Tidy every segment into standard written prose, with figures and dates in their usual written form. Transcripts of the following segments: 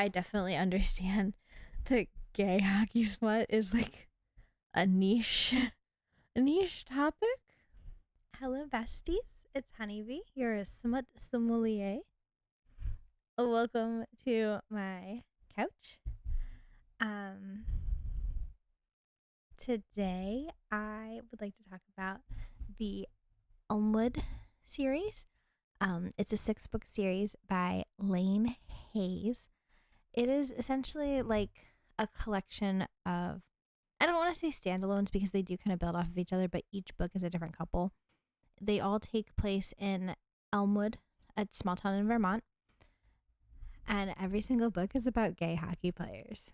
I definitely understand that gay hockey smut is like a niche topic. Hello, besties. It's Honeybee, your smut sommelier. Welcome to my couch. Um, Today I would like to talk about the Elmwood series. It's a 6-book series by Lane Hayes. It is essentially like a collection of, I don't want to say standalones because they do kind of build off of each other, but each book is a different couple. They all take place in Elmwood, a small town in Vermont, and every single book is about gay hockey players.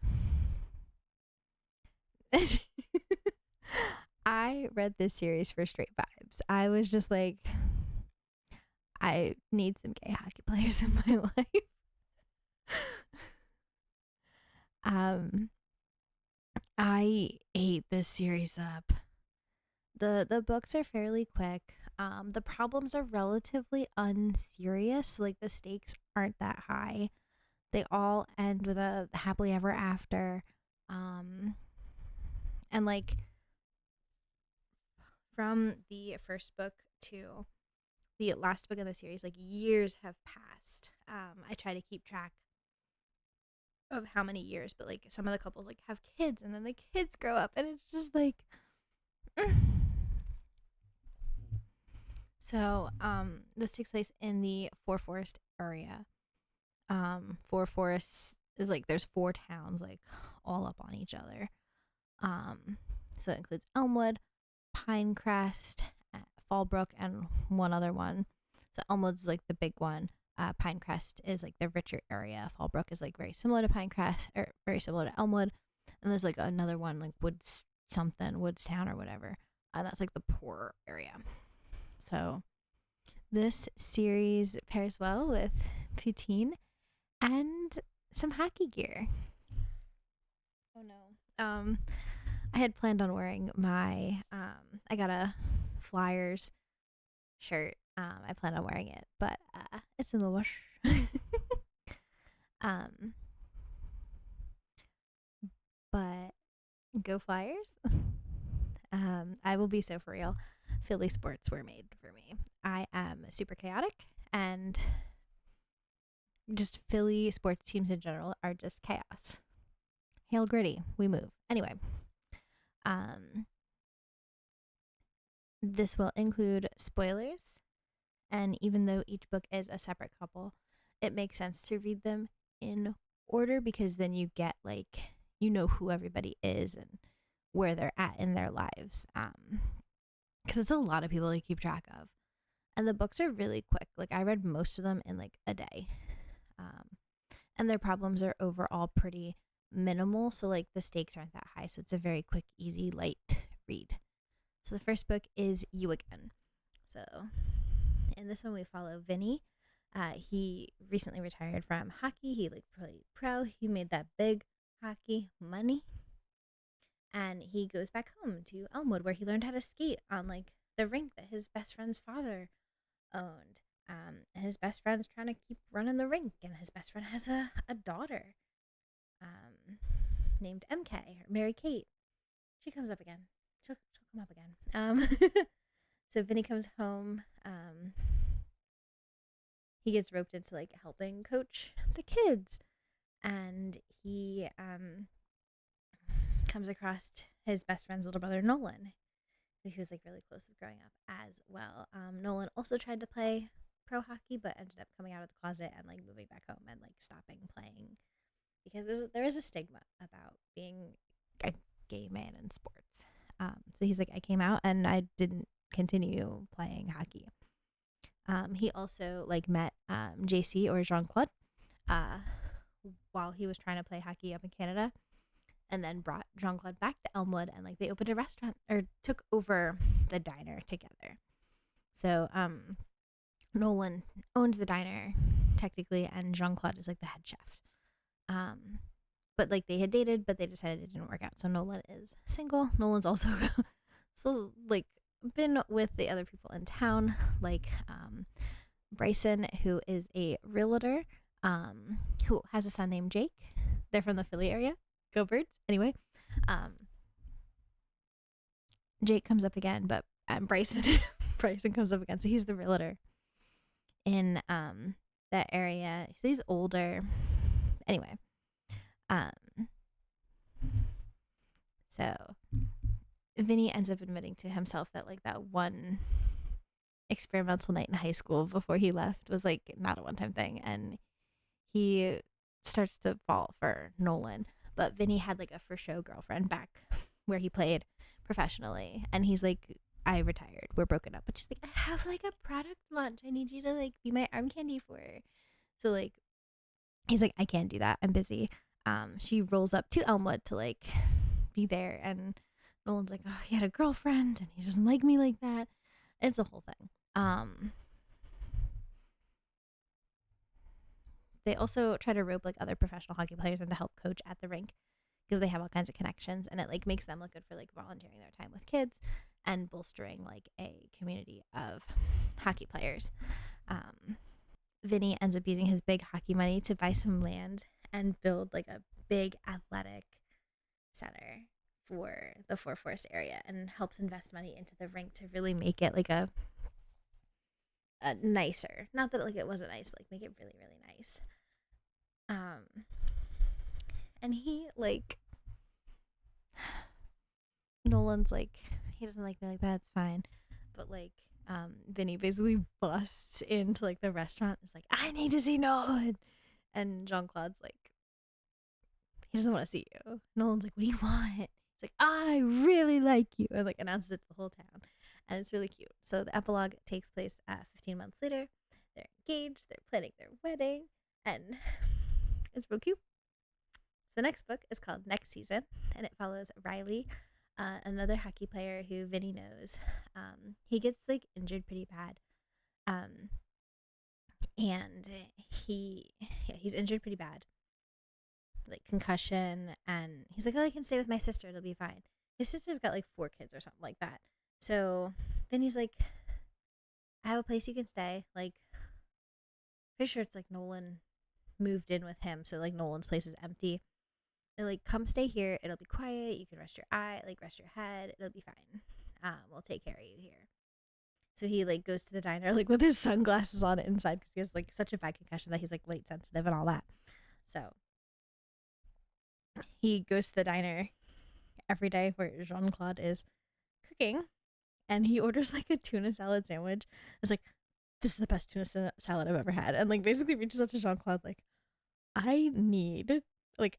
I read this series for straight vibes. I was just like, I need some gay hockey players in my life. I ate this series up. The books are fairly quick. The problems are relatively unserious. Like the stakes aren't that high. They all end with a happily ever after. And like from the first book to the last book in the series, like years have passed. I try to keep track of how many years, but like some of the couples like have kids and then the kids grow up and it's just like So, this takes place in the Four Forest area. Four Forests is like there's 4 towns like all up on each other. So it includes Elmwood, Pinecrest, Fallbrook, and one other one. So Elmwood's like the big one. Pinecrest is like the richer area. Fallbrook is like very similar to Pinecrest, or very similar to Elmwood. And there's like another one like Woodstown or whatever. That's like the poorer area. So this series pairs well with poutine and some hockey gear. Oh no. I had planned on wearing my I got a Flyers shirt. I plan on wearing it, but it's in the wash. um but go Flyers. I will be so for real. Philly sports were made for me. I am super chaotic, and just Philly sports teams in general are just chaos. Hail gritty, we move. Anyway, this will include spoilers, and even though each book is a separate couple, it makes sense to read them in order because then you get like you know who everybody is and where they're at in their lives. Because it's a lot of people to keep track of. And the books are really quick. Like I read most of them in like a day. And their problems are overall pretty minimal. So like the stakes aren't that high. So it's a very quick, easy, light read. So the first book is You Again. So in this one we follow Vinny. He recently retired from hockey. He like played pro. He made that big hockey money. And he goes back home to Elmwood where he learned how to skate on like the rink that his best friend's father owned. And his best friend's trying to keep running the rink, and his best friend has a daughter named MK, or Mary Kate. She comes up again. She'll come up again. So Vinny comes home. He gets roped into like helping coach the kids, and he comes across his best friend's little brother Nolan, who he was like really close with growing up as well. Nolan also tried to play pro hockey, but ended up coming out of the closet and like moving back home and like stopping playing because there is a stigma about being a gay man in sports. So he's like, I came out and I didn't continue playing hockey. He also like met JC or Jean Claude while he was trying to play hockey up in Canada, and then brought Jean Claude back to Elmwood and like they opened a restaurant or took over the diner together. So Nolan owns the diner technically, and Jean Claude is like the head chef. But like they had dated, but they decided it didn't work out. So Nolan is single. Nolan's also so like been with the other people in town, like Bryson, who is a realtor, who has a son named Jake. They're from the Philly area. Go Birds. Anyway, um, Jake comes up again, but Bryson Bryson comes up again. So he's the realtor in that area. So he's older. Anyway, um, so Vinny ends up admitting to himself that like that one experimental night in high school before he left was like not a one-time thing, and he starts to fall for Nolan. But Vinny had like a for show girlfriend back where he played professionally, and he's like, I retired, we're broken up, but she's like, I have like a product launch, I need you to like be my arm candy for her. So like he's like, I can't do that, I'm busy. She rolls up to Elmwood to like be there, and Nolan's like, oh, he had a girlfriend and he doesn't like me like that. It's a whole thing. They also try to rope like other professional hockey players in to help coach at the rink because they have all kinds of connections, and it like makes them look good for like volunteering their time with kids and bolstering like a community of hockey players. Vinny ends up using his big hockey money to buy some land and build like a big athletic center for the Four Forest area, and helps invest money into the rink to really make it like a nicer. Not that like it wasn't nice, but like make it really, really nice. And he like Nolan's like, he doesn't like me like that, it's fine. But like Vinny basically busts into like the restaurant. It's like, I need to see Nolan. And Jean-Claude's like, he doesn't want to see you. Nolan's like, what do you want? He's like, I really like you. And like announces it to the whole town. And it's really cute. So the epilogue takes place 15 months later. They're engaged. They're planning their wedding. And it's real cute. So the next book is called Next Season. And it follows Riley, another hockey player who Vinny knows. He gets like injured pretty bad. And he's injured pretty bad. Like concussion, and he's like, oh, I can stay with my sister, it'll be fine. His sister's got like 4 kids or something like that. So then he's like, I have a place you can stay. Like, pretty sure it's like Nolan moved in with him, so like Nolan's place is empty. They're like, come stay here, it'll be quiet, you can rest your eye, like rest your head, it'll be fine. We'll take care of you here. So he like goes to the diner like with his sunglasses on inside because he has like such a bad concussion that he's like light sensitive and all that. So he goes to the diner every day where Jean-Claude is cooking, and he orders like a tuna salad sandwich. It's like, this is the best tuna salad I've ever had. And like basically reaches out to Jean-Claude like, I need like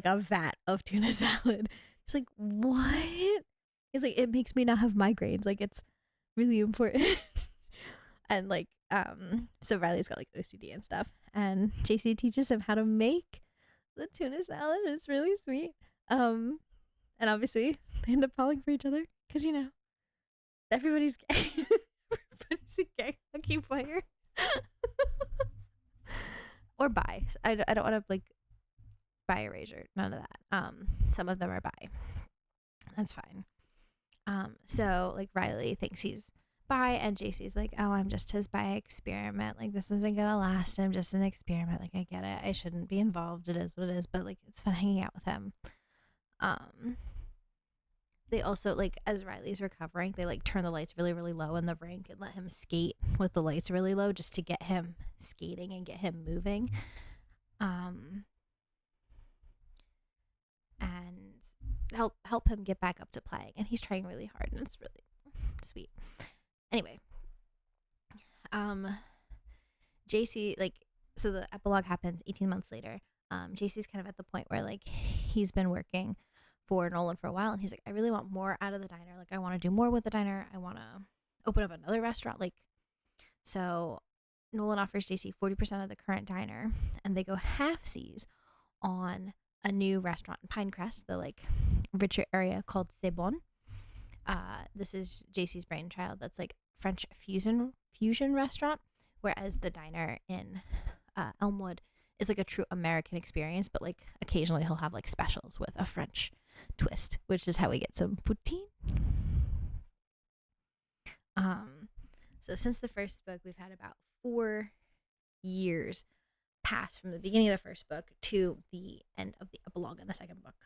a vat of tuna salad. He's like, what? He's like, it makes me not have migraines. Like, it's really important. And like, so Riley's got like OCD and stuff. And JC teaches him how to make the tuna salad. It's really sweet. And obviously they end up falling for each other because, you know, everybody's gay. Everybody's a gay hockey player. Or bi. I don't want to like bi erasure. None of that. Some of them are bi. That's fine. So like Riley thinks he's bi, and JC's like, oh, I'm just his bi experiment. Like, this isn't gonna last. I'm just an experiment. Like, I get it. I shouldn't be involved. It is what it is. But like, it's fun hanging out with him. They also like, as Riley's recovering, they like turn the lights really, really low in the rink and let him skate with the lights really low just to get him skating and get him moving. And help him get back up to playing. And he's trying really hard, and it's really sweet. Anyway, JC, like, so the epilogue happens 18 months later. JC's kind of at the point where like he's been working for Nolan for a while, and he's like, I really want more out of the diner. Like, I want to do more with the diner. I want to open up another restaurant. Like, so Nolan offers JC 40% of the current diner, and they go halfsies on a new restaurant in Pinecrest, the like richer area called C'est Bon. This is JC's brainchild. That's like French fusion restaurant, whereas the diner in Elmwood is like a true American experience, but like occasionally he'll have like specials with a French twist, which is how we get some poutine. So since the first book, we've had about 4 years pass from the beginning of the first book to the end of the epilogue in the second book,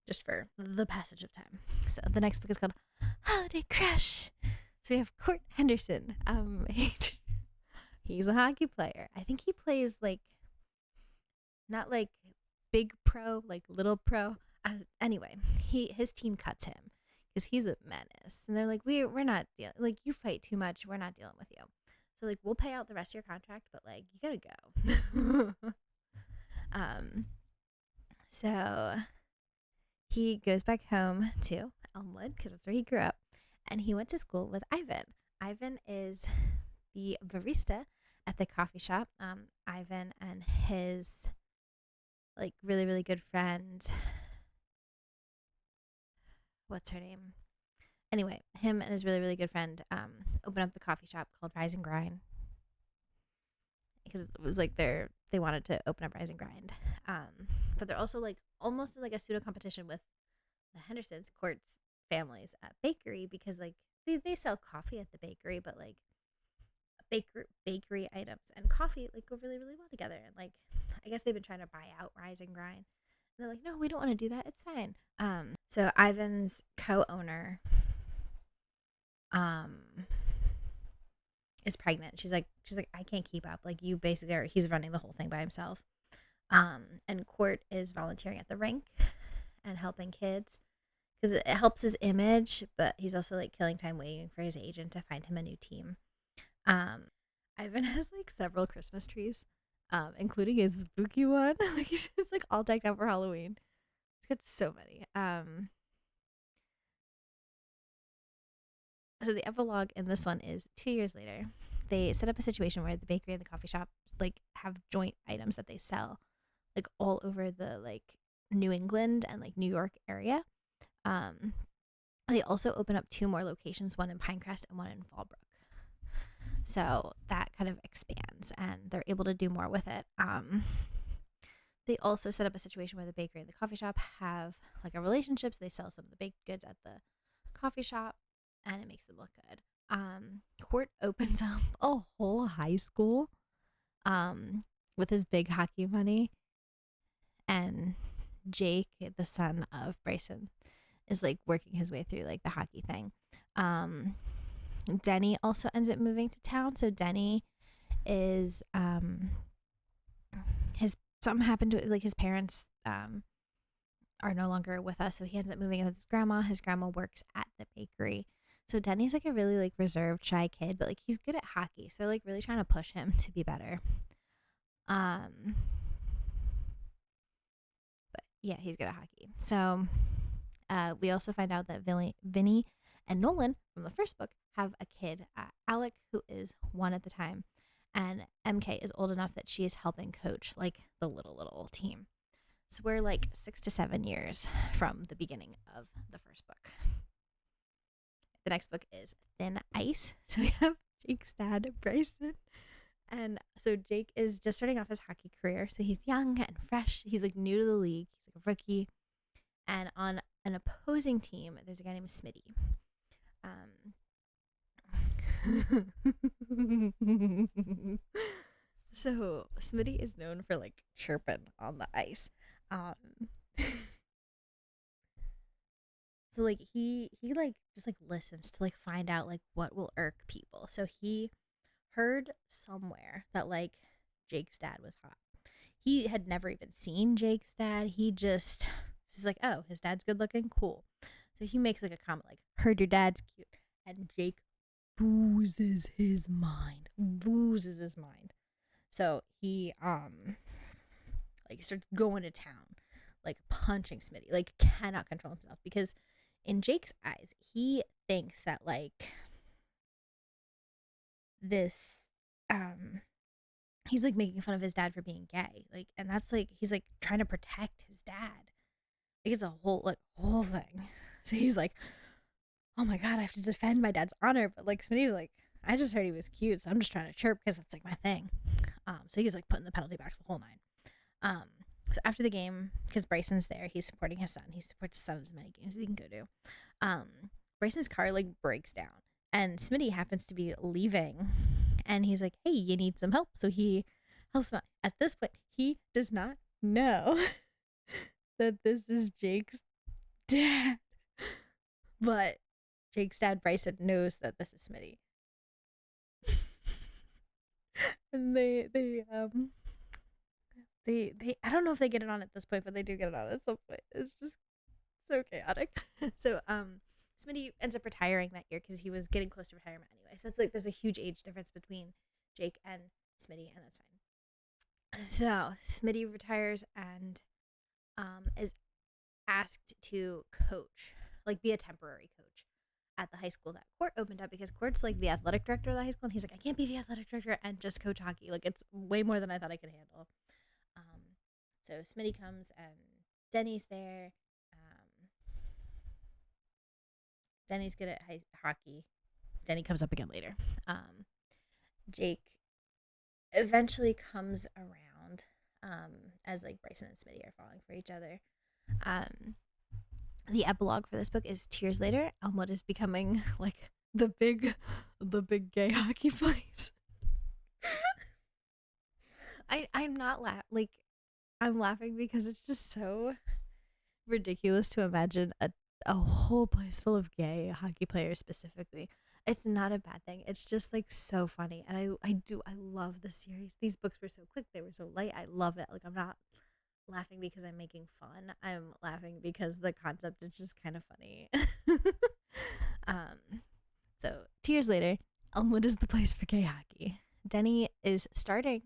just for the passage of time. So the next book is called Holiday Crush. So we have Court Henderson. He's a hockey player. I think he plays like not like big pro, like little pro. Anyway, his team cuts him because he's a menace, and they're like, we're not dealing. Like, you fight too much. We're not dealing with you. So like, we'll pay out the rest of your contract, but like, you gotta go. So he goes back home to Elmwood because that's where he grew up, and he went to school with Ivan. Ivan is the barista at the coffee shop. Ivan and his like really, really good friend, what's her name? Anyway, him and his really, really good friend open up the coffee shop called Rise and Grind because it was like they wanted to open up Rise and Grind. But they're also like almost like a pseudo competition with the Hendersons, Court's family's bakery, because like they sell coffee at the bakery, but like bakery items and coffee like go really, really well together. And like, I guess they've been trying to buy out Rise and Grind. And they're like, no, we don't want to do that. It's fine. So Ivan's co-owner is pregnant. She's like, I can't keep up. Like, you basically are. He's running the whole thing by himself. And Court is volunteering at the rink and helping kids because it helps his image, but he's also like killing time waiting for his agent to find him a new team. Ivan has like several Christmas trees, including his spooky one. Like, it's like all decked out for Halloween. It's got so many. So the epilogue in this one is 2 years later. They set up a situation where the bakery and the coffee shop like have joint items that they sell like all over the like New England and like New York area. They also open up 2 more locations, one in Pinecrest and one in Fallbrook. So that kind of expands and they're able to do more with it. They also set up a situation where the bakery and the coffee shop have like a relationship. So they sell some of the baked goods at the coffee shop and it makes them look good. Court opens up a whole high school with his big hockey money. And Jake, the son of Bryson, is like working his way through like the hockey thing. Denny also ends up moving to town. So Denny is something happened to like his parents are no longer with us, so he ends up moving in with his grandma. His grandma works at the bakery. So Denny's like a really like reserved, shy kid, but like he's good at hockey. So like really trying to push him to be better. But yeah, he's good at hockey. So we also find out that Vinny and Nolan from the first book have a kid, Alec, who is 1 at the time. And MK is old enough that she is helping coach like the little team. So we're like 6 to 7 years from the beginning of the first book. The next book is Thin Ice. So we have Jake's dad, Bryson. And so Jake is just starting off his hockey career. So he's young and fresh. He's like new to the league. He's like a rookie. And on an opposing team, there's a guy named Smitty. So Smitty is known for like chirping on the ice. So like he like just like listens to like find out like what will irk people. So he heard somewhere that like Jake's dad was hot. He had never even seen Jake's dad. He's like, oh, his dad's good looking, cool. So he makes like a comment like, heard your dad's cute, and Jake loses his mind. So he like starts going to town, like punching Smitty, like cannot control himself because in Jake's eyes, he thinks that like this he's like making fun of his dad for being gay. Like, and that's like he's like trying to protect his dad. Like it's a whole thing. So he's like, oh my god, I have to defend my dad's honor. But like Smitty's like, I just heard he was cute, so I'm just trying to chirp because that's like my thing. So he's like putting the penalty box the whole 9. So after the game, because Bryson's there, he's supporting his son. He supports his son as many games as he can go to. Bryson's car like breaks down, and Smitty happens to be leaving, and he's like, "Hey, you need some help?" So he helps him out. At this point, he does not know that this is Jake's dad. But Jake's dad, Bryson, knows that this is Smitty. And they I don't know if they get it on at this point, but they do get it on at some point. It's just so chaotic. So Smitty ends up retiring that year because he was getting close to retirement anyway. So that's like there's a huge age difference between Jake and Smitty, and that's fine. So Smitty retires and is asked to coach, like be a temporary coach at the high school that Court opened up because Court's like the athletic director of the high school, and he's like, I can't be the athletic director and just coach hockey. Like it's way more than I thought I could handle. So Smitty comes and Denny's there. Denny's good at hockey. Denny comes up again later. Jake eventually comes around as like Bryson and Smitty are falling for each other. The epilogue for this book is 2 years later. Elmwood is becoming like the big gay hockey place. I'm not I'm laughing because it's just so ridiculous to imagine a whole place full of gay hockey players specifically. It's not a bad thing. It's just like so funny. And I love the series. These books were so quick. They were so light. I love it. Like I'm not laughing because I'm making fun. I'm laughing because the concept is just kind of funny. So 2 years later, Elmwood is the place for gay hockey. Denny is starting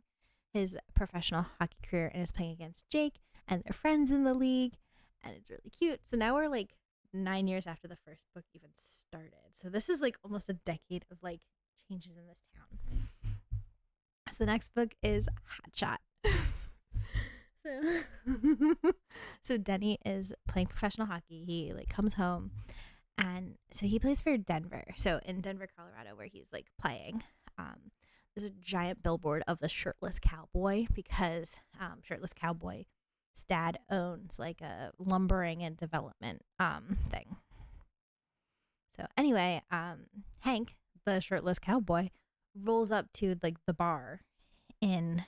his professional hockey career and is playing against Jake, and they're friends in the league, and it's really cute. So now we're like 9 years after the first book even started. So this is like almost a decade of like changes in this town. So the next book is Hot Shot. So Denny is playing professional hockey. He like comes home, and so he plays for Denver. So in Denver, Colorado, where he's like playing, there's a giant billboard of the shirtless cowboy because shirtless cowboy's dad owns like a lumbering and development thing. So anyway, Hank, the shirtless cowboy, rolls up to like the bar in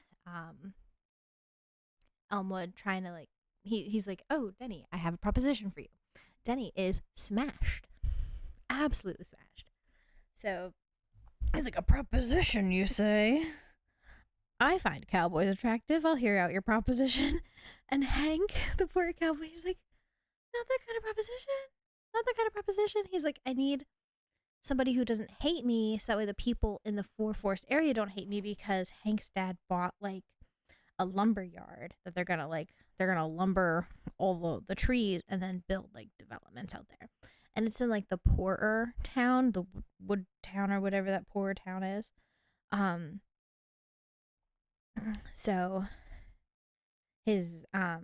Elmwood trying to like he's like, oh Denny, I have a proposition for you. Denny is smashed, absolutely smashed. So it's like, a proposition, you say? I find cowboys attractive. I'll hear out your proposition. And Hank, the poor cowboy, is like, not that kind of proposition. Not that kind of proposition. He's like, I need somebody who doesn't hate me so that way the people in the Four Forest area don't hate me because Hank's dad bought like a lumber yard that they're gonna lumber all the trees and then build like developments out there. And it's in like the poorer town, the wood town or whatever that poorer town is. So his dad's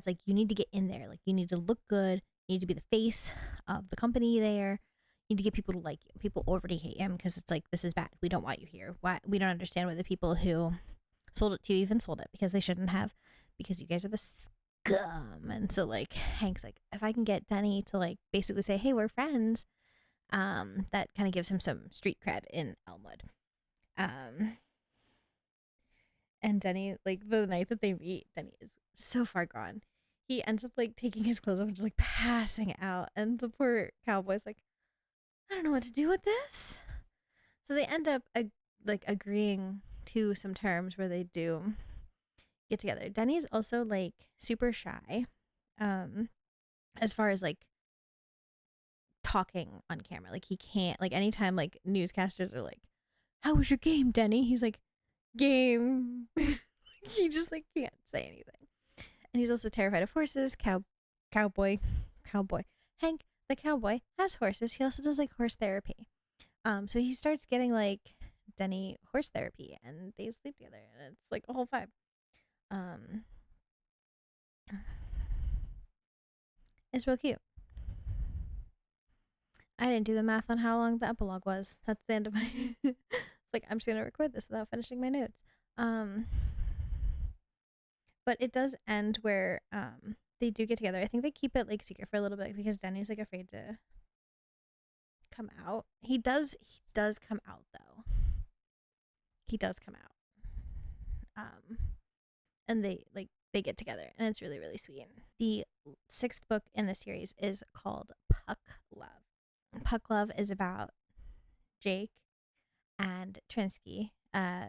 like, you need to get in there. Like you need to look good. You need to be the face of the company there. You need to get people to like you. People already hate him because it's like, this is bad. We don't want you here. Why? We don't understand why the people who sold it to you even sold it because they shouldn't have, because you guys are the scum. And so like Hank's like, if I can get Denny to like basically say, hey, we're friends, that kind of gives him some street cred in Elmwood. And Denny, like the night that they meet, Denny is so far gone. He ends up like taking his clothes off and just like passing out, and the poor cowboy's like, I don't know what to do with this. So they end up like agreeing to some terms where they do get together. Denny's also like super shy, as far as like talking on camera. Like he can't, like anytime like newscasters are like, how was your game, Denny? He's like, game. He just like can't say anything. And he's also terrified of horses. Cowboy. Hank, the cowboy, has horses. He also does like horse therapy. So he starts getting like Denny horse therapy, and they sleep together, and it's like a whole vibe. It's real cute. I didn't do the math on how long the epilogue was. That's the end of my. It's like, I'm just gonna record this without finishing my notes. But it does end where they do get together. I think they keep it like secret for a little bit because Denny's like afraid to come out. He does come out though. he does come out. And they get together, and it's really, really sweet. The 6th book in the series is called Puck Love. Puck Love is about Jake and Trinsky.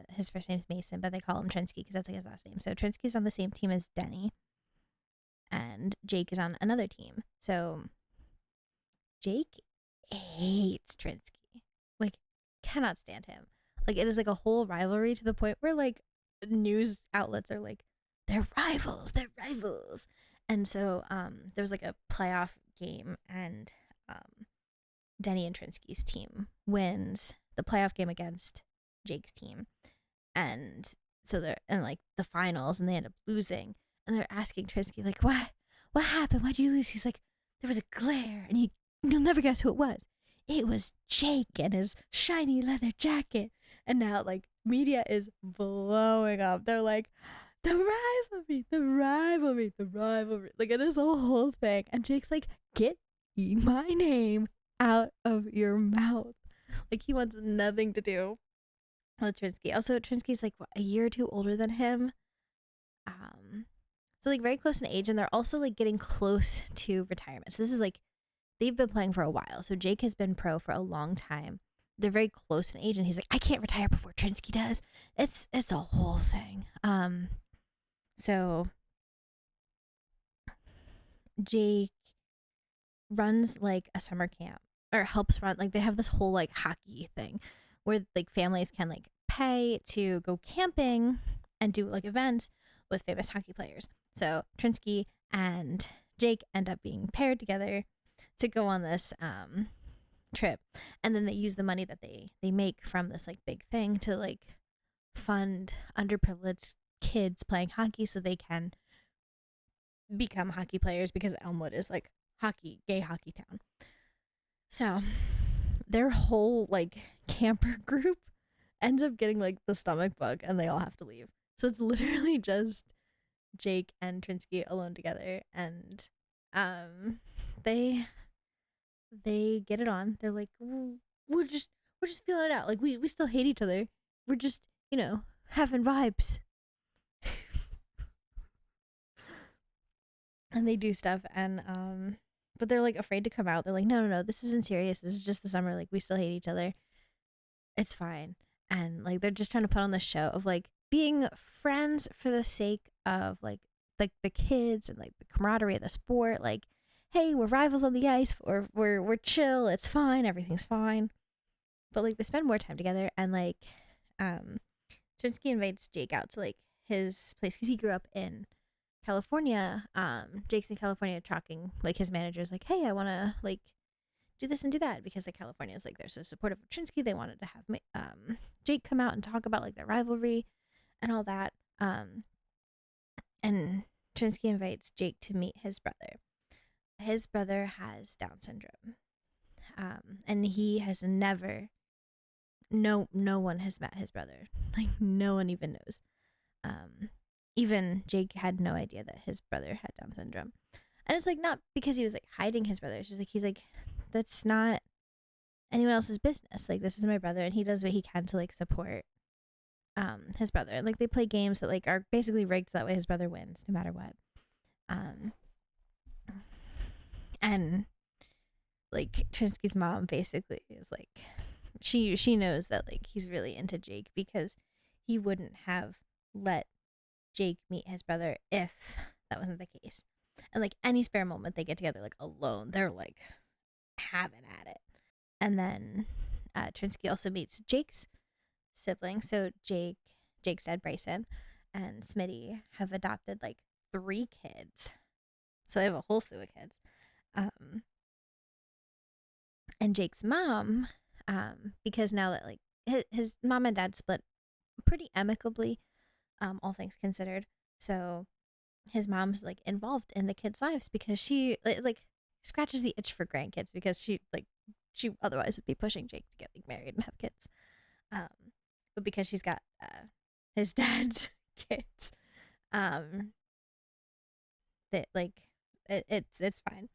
His first name's Mason, but they call him Trinsky because that's like his last name. So Trinsky's on the same team as Denny, and Jake is on another team. So Jake hates Trinsky, like cannot stand him. Like it is like a whole rivalry to the point where like news outlets are like, they're rivals. And so there was like a playoff game, and Denny and Trinsky's team wins the playoff game against Jake's team. And so they're in like the finals, and they end up losing. And they're asking Trinsky, like, what happened? Why'd you lose? He's like, there was a glare, and you'll never guess who it was. It was Jake and his shiny leather jacket. And now, like, media is blowing up. They're like, the rivalry. Like, it is a whole thing. And Jake's like, get my name out of your mouth. Like, he wants nothing to do with Trinsky. Also, Trinsky's like a year or two older than him. So like very close in age, and they're also like getting close to retirement. So this is like, they've been playing for a while. So Jake has been pro for a long time. They're very close in age, and he's like, I can't retire before Trinsky does. It's a whole thing. So Jake runs like a summer camp, or helps run, like they have this whole like hockey thing where like families can like pay to go camping and do like events with famous hockey players. So Trinsky and Jake end up being paired together to go on this trip, and then they use the money that they make from this like big thing to like fund underprivileged kids playing hockey so they can become hockey players, because Elmwood is like gay hockey town. So their whole like camper group ends up getting like the stomach bug, and they all have to leave. So it's literally just Jake and Trinsky alone together, and they get it on. They're like, we're just feeling it out. Like we still hate each other. We're just, having vibes. And they do stuff, and but they're like afraid to come out. They're like, no, this isn't serious. This is just the summer. Like we still hate each other. It's fine. And like they're just trying to put on the show of like being friends for the sake of like the kids and like the camaraderie of the sport. Like, hey, we're rivals on the ice, or we're chill. It's fine. Everything's fine. But like they spend more time together, and like Trinsky invites Jake out to like his place because he grew up in California. Jake's in California talking, like his manager's like, hey, I want to like do this and do that, because like California is like, they're so supportive of Trinsky. They wanted to have Jake come out and talk about like their rivalry and all that. And Trinsky invites Jake to meet his brother. His brother has Down syndrome. And he has never, no one has met his brother. Like no one even knows. Even Jake had no idea that his brother had Down syndrome. And it's like, not because he was like hiding his brother. It's just like, he's like, that's not anyone else's business. Like, this is my brother, and he does what he can to like support his brother. And like they play games that like are basically rigged so that way his brother wins no matter what. And like Trinsky's mom basically is like, she knows that like he's really into Jake, because he wouldn't have let Jake meet his brother if that wasn't the case. And like any spare moment they get together like alone, they're like having at it. And then Trinsky also meets Jake's siblings. So Jake's dad Bryson and Smitty have adopted like 3 kids. So they have a whole slew of kids. And Jake's mom, because now that like his mom and dad split pretty amicably, all things considered. So his mom's like involved in the kids' lives, because she like scratches the itch for grandkids, because she otherwise would be pushing Jake to get like married and have kids. But because she's got his dad's kids, that like it's fine.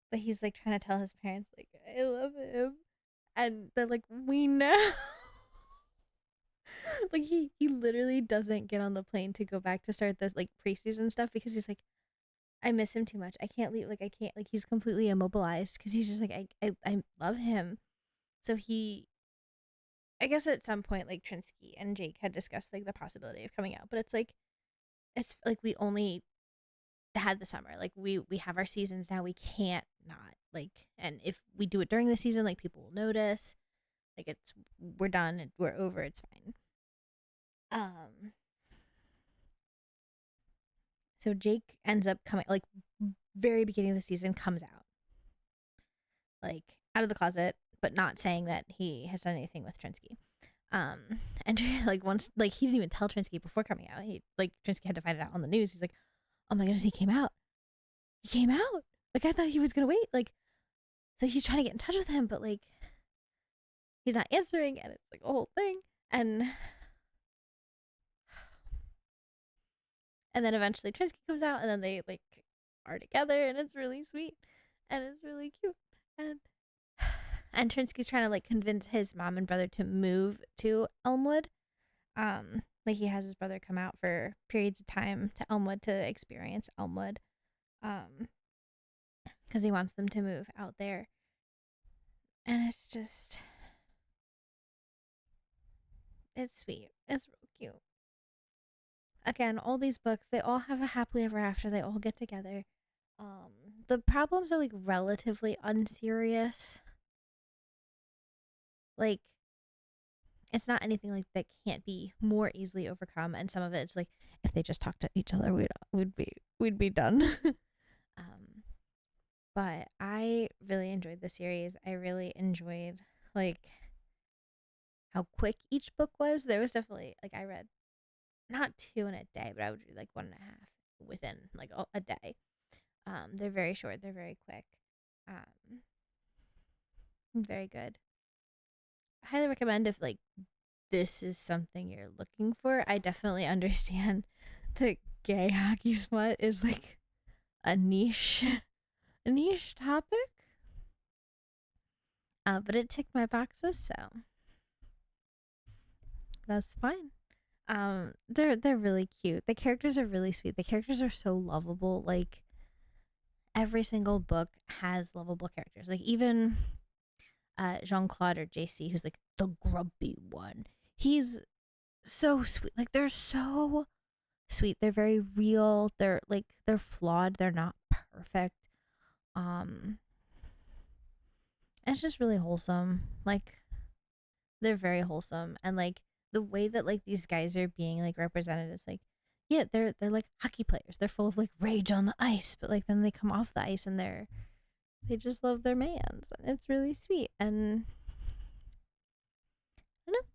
But he's like trying to tell his parents like, I love him, and they're like, we know. Like he literally doesn't get on the plane to go back to start the like preseason stuff because he's like, I miss him too much. I can't leave. Like I can't. Like he's completely immobilized because he's just like I love him. So I guess at some point like Trinsky and Jake had discussed like the possibility of coming out, but it's like we only had the summer. Like we have our seasons now. We can't not like, and if we do it during the season, like people will notice. Like we're done. We're over. It's fine. Um. So Jake ends up coming like very beginning of the season comes out like out of the closet, but not saying that he has done anything with Trinsky. And like once like he didn't even tell Trinsky before coming out. He like Trinsky had to find it out on the news. He's like, oh my goodness, he came out. He came out. Like I thought he was gonna wait. Like so he's trying to get in touch with him, but like he's not answering, and it's like a whole thing. And then eventually Trinsky comes out, and then they like are together, and it's really sweet, and it's really cute, and and Trinsky's trying to like convince his mom and brother to move to Elmwood. Like he has his brother come out for periods of time to Elmwood to experience Elmwood, um, because he wants them to move out there, and it's sweet, it's real cute. Again, all these books, they all have a happily ever after. They all get together. The problems are like relatively unserious. Like it's not anything like that can't be more easily overcome. And some of it's like if they just talk to each other, we'd be done. um, but I really enjoyed the series. I really enjoyed like how quick each book was. There was definitely like I read not two in a day, but I would read like one and a half within like a day. They're very short. They're very quick. Um, very good. I highly recommend if like this is something you're looking for. I definitely understand that gay hockey smut is like a niche topic. But it ticked my boxes, so that's fine. They're really cute. The characters are really sweet. The characters are so lovable. Like every single book has lovable characters. Like even Jean Claude or JC, who's like the grumpy one. He's so sweet. Like they're so sweet. They're very real. They're flawed. They're not perfect. Um, it's just really wholesome. Like they're very wholesome, and like the way that like these guys are being like represented is like, yeah, they're like hockey players. They're full of like rage on the ice, but like then they come off the ice and they just love their mans, and it's really sweet. And I don't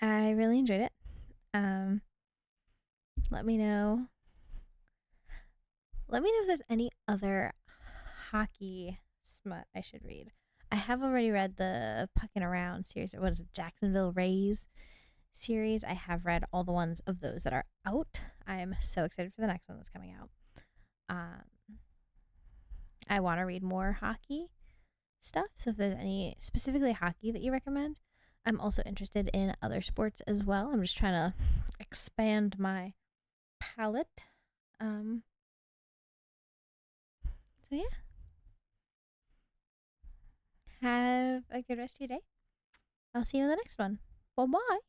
know, I really enjoyed it. Um, let me know. Let me know if there's any other hockey smut I should read. I have already read the Pucking Around series, or what is it, Jacksonville Rays series. I have read all the ones of those that are out. I'm so excited for the next one that's coming out. Um, I want to read more hockey stuff. So if there's any specifically hockey that you recommend, I'm also interested in other sports as well. I'm just trying to expand my palette. So yeah, have a good rest of your day. I'll see you in the next one. Bye bye.